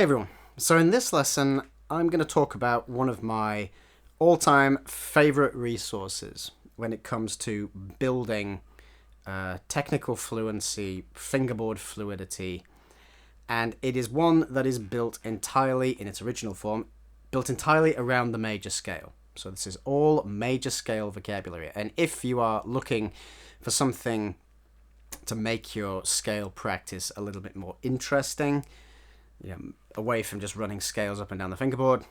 Hey everyone, so in this lesson I'm going to talk about one of my all-time favorite resources when it comes to building technical fluency, fingerboard fluidity, and it is one that is built entirely, in its original form, built entirely around the major scale. So this is all major scale vocabulary, and if you are looking for something to make your scale practice a little bit more interesting, away from just running scales up and down the fingerboard,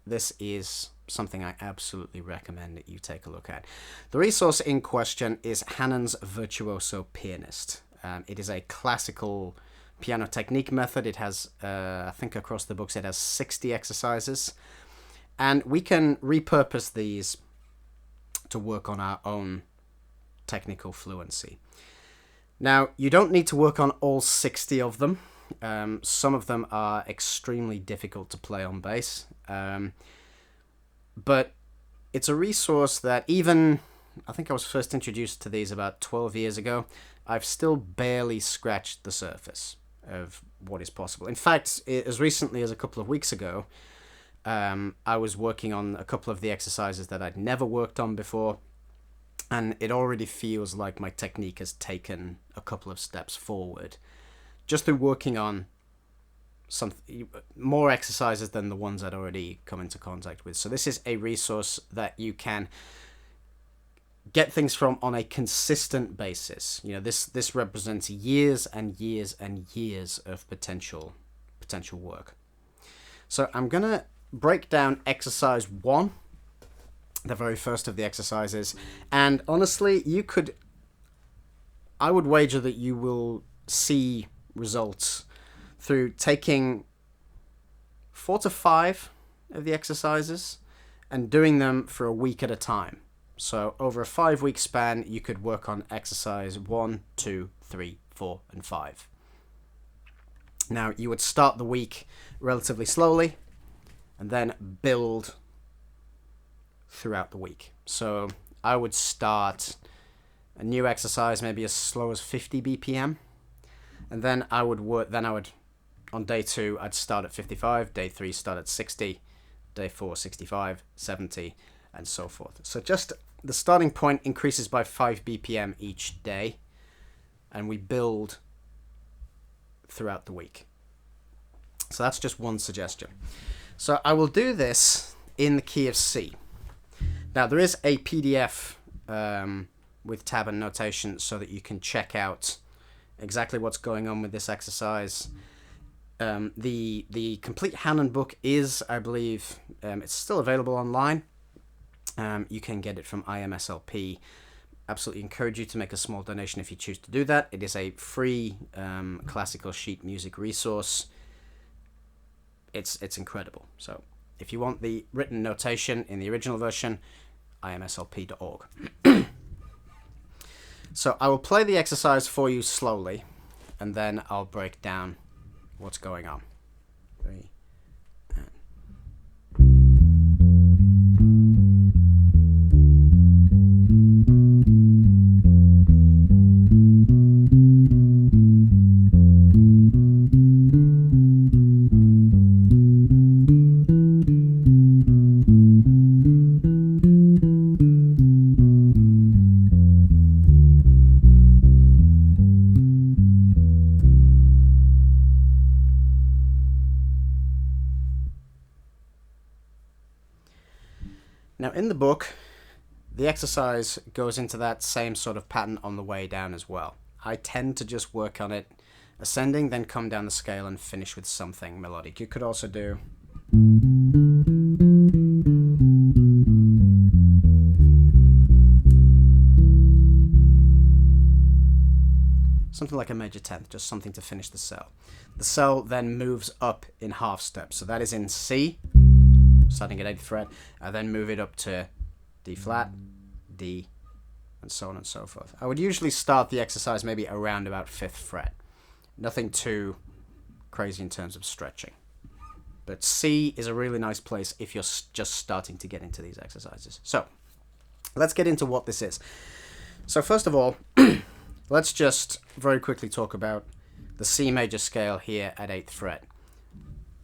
this is something I absolutely recommend that you take a look at. The resource in question is Hanon's Virtuoso Pianist. It is a classical piano technique method. It has, I think across the books, it has 60 exercises. And we can repurpose these to work on our own technical fluency. Now, you don't need to work on all 60 of them. Some of them are extremely difficult to play on bass, but it's a resource that even, I think I was first introduced to these about 12 years ago, I've still barely scratched the surface of what is possible. In fact, as recently as a couple of weeks ago, I was working on a couple of the exercises that I'd never worked on before, and it already feels like my technique has taken a couple of steps forward just through working on some more exercises than the ones I'd already come into contact with. So this is a resource that you can get things from on a consistent basis. This represents years and years and years of potential work. So I'm gonna break down exercise 1, the very first of the exercises, and honestly, I would wager that you will see results through taking 4 to 5 of the exercises and doing them for a week at a time. So over a 5-week span, you could work on exercise 1, 2, 3, 4, and 5. Now, you would start the week relatively slowly and then build throughout the week. So I would start a new exercise maybe as slow as 50 BPM. And then I would on day 2, I'd start at 55, day 3 start at 60, day 4, 65, 70, and so forth. So just the starting point increases by 5 BPM each day, and we build throughout the week. So that's just one suggestion. So I will do this in the key of C. Now there is a PDF with tab and notation so that you can check out exactly what's going on with this exercise. The complete Hanon book is, I believe, it's still available online. You can get it from IMSLP. Absolutely encourage you to make a small donation if you choose to do that. It is a free classical sheet music resource. It's incredible. So if you want the written notation in the original version, imslp.org. So I will play the exercise for you slowly, and then I'll break down what's going on. 3. Now, in the book, the exercise goes into that same sort of pattern on the way down as well. I tend to just work on it ascending, then come down the scale and finish with something melodic. You could also do something like a major 10th, just something to finish the cell. The cell then moves up in half steps. So that is in C, starting at 8th fret, I then move it up to D flat, D, and so on and so forth. I would usually start the exercise maybe around about 5th fret. Nothing too crazy in terms of stretching. But C is a really nice place if you're just starting to get into these exercises. So let's get into what this is. So first of all, let's just very quickly talk about the C major scale here at 8th fret.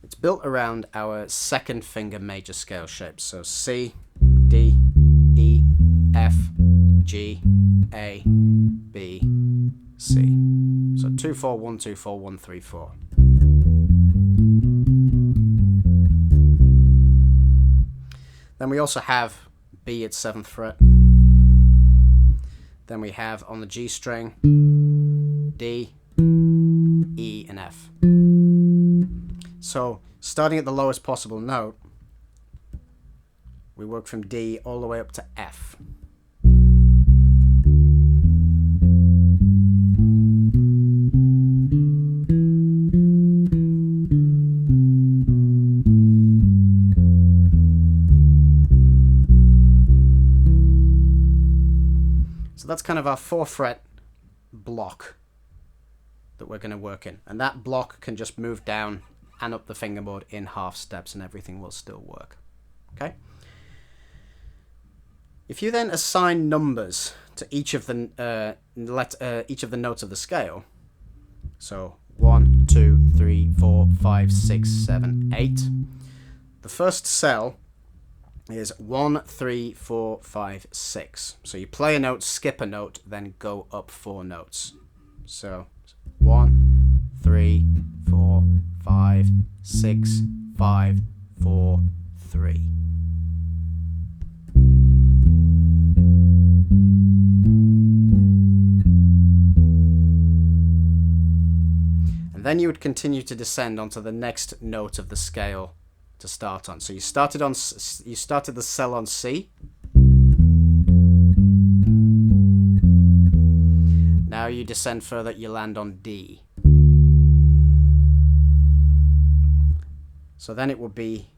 It's built around our second finger major scale shapes. So C, D, E, F, G, A, B, C. So 2, 4, 1, 2, 4, 1, 3, 4. Then we also have B at 7th fret. Then we have on the G string D, E, and F. So starting at the lowest possible note, we work from D all the way up to F. So that's kind of our 4-fret block that we're going to work in. And that block can just move down and up the fingerboard in half steps and everything will still work. Okay? If you then assign numbers to each of the notes of the scale, so 1, 2, 3, 4, 5, 6, 7, 8, the first cell is 1, 3, 4, 5, 6. So you play a note, skip a note, then go up 4 notes. So 1, 3, 4, 5, 6, 5, 4, 3. And then you would continue to descend onto the next note of the scale to start on. So you started the cell on C. Now you descend further, you land on D. So then it would be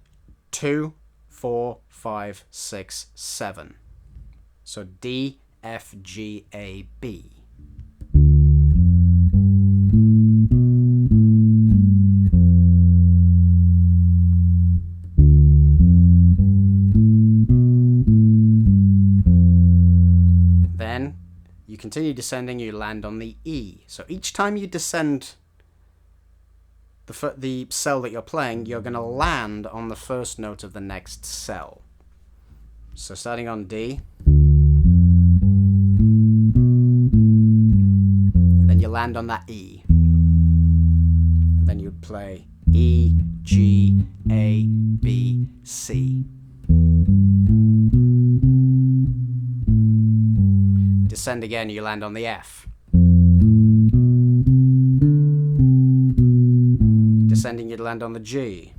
2, 4, 5, 6, 7. So D, F, G, A, B. Then you continue descending, you land on the E. So each time you descend the cell that you're playing, you're going to land on the first note of the next cell. So starting on D, and then you land on that E, and then you'd play E, G, A, B, C. Descend again, you land on the F. Descending, you'd land on the G.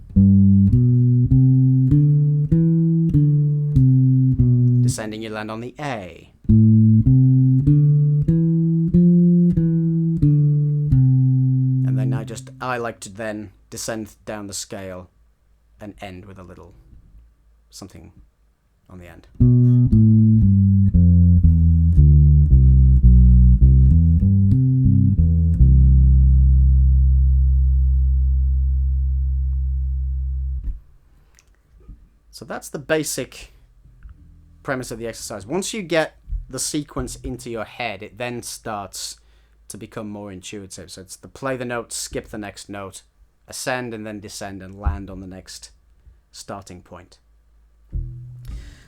Descending, you land on the A. And then I like to then descend down the scale and end with a little something on the end. So that's the basic premise of the exercise. Once you get the sequence into your head, it then starts to become more intuitive. So it's the play the note, skip the next note, ascend and then descend and land on the next starting point.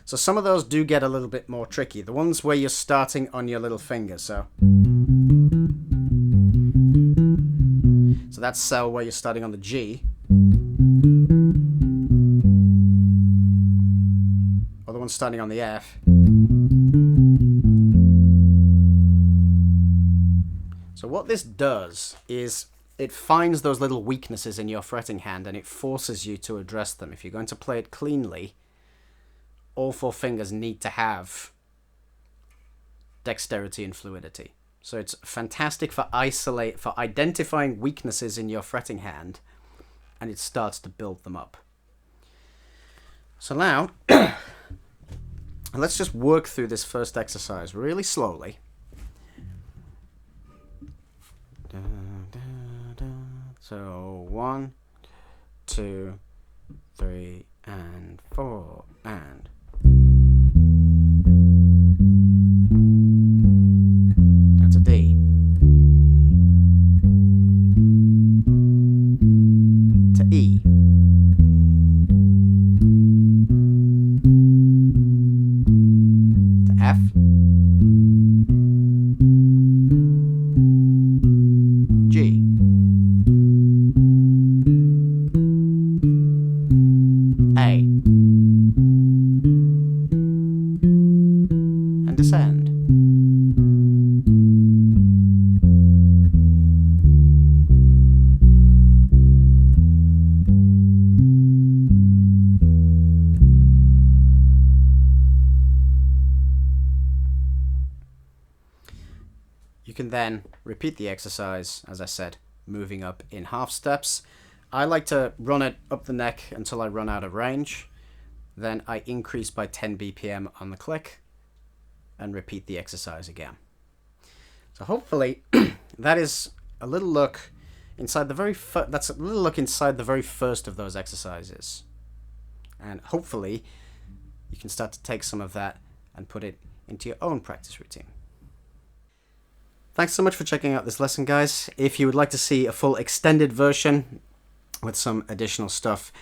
So some of those do get a little bit more tricky. The ones where you're starting on your little finger. So that's cell where you're starting on the G. Or the one starting on the F. So what this does is it finds those little weaknesses in your fretting hand and it forces you to address them. If you're going to play it cleanly, all 4 fingers need to have dexterity and fluidity. So it's fantastic for identifying weaknesses in your fretting hand, and it starts to build them up. So now, let's just work through this first exercise really slowly. So 1, 2, 3, and 4, and down to D, to E, can then repeat the exercise, as I said, moving up in half steps. I like to run it up the neck until I run out of range. Then I increase by 10 BPM on the click and repeat the exercise again. So hopefully that is a little look inside the very inside the very first of those exercises. And hopefully you can start to take some of that and put it into your own practice routine. Thanks so much for checking out this lesson, guys. If you would like to see a full extended version with some additional stuff,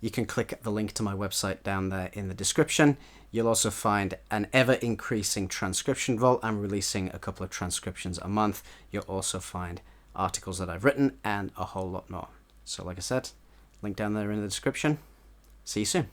you can click the link to my website down there in the description. You'll also find an ever-increasing transcription vault. I'm releasing a couple of transcriptions a month. You'll also find articles that I've written and a whole lot more. So like I said, link down there in the description. See you soon.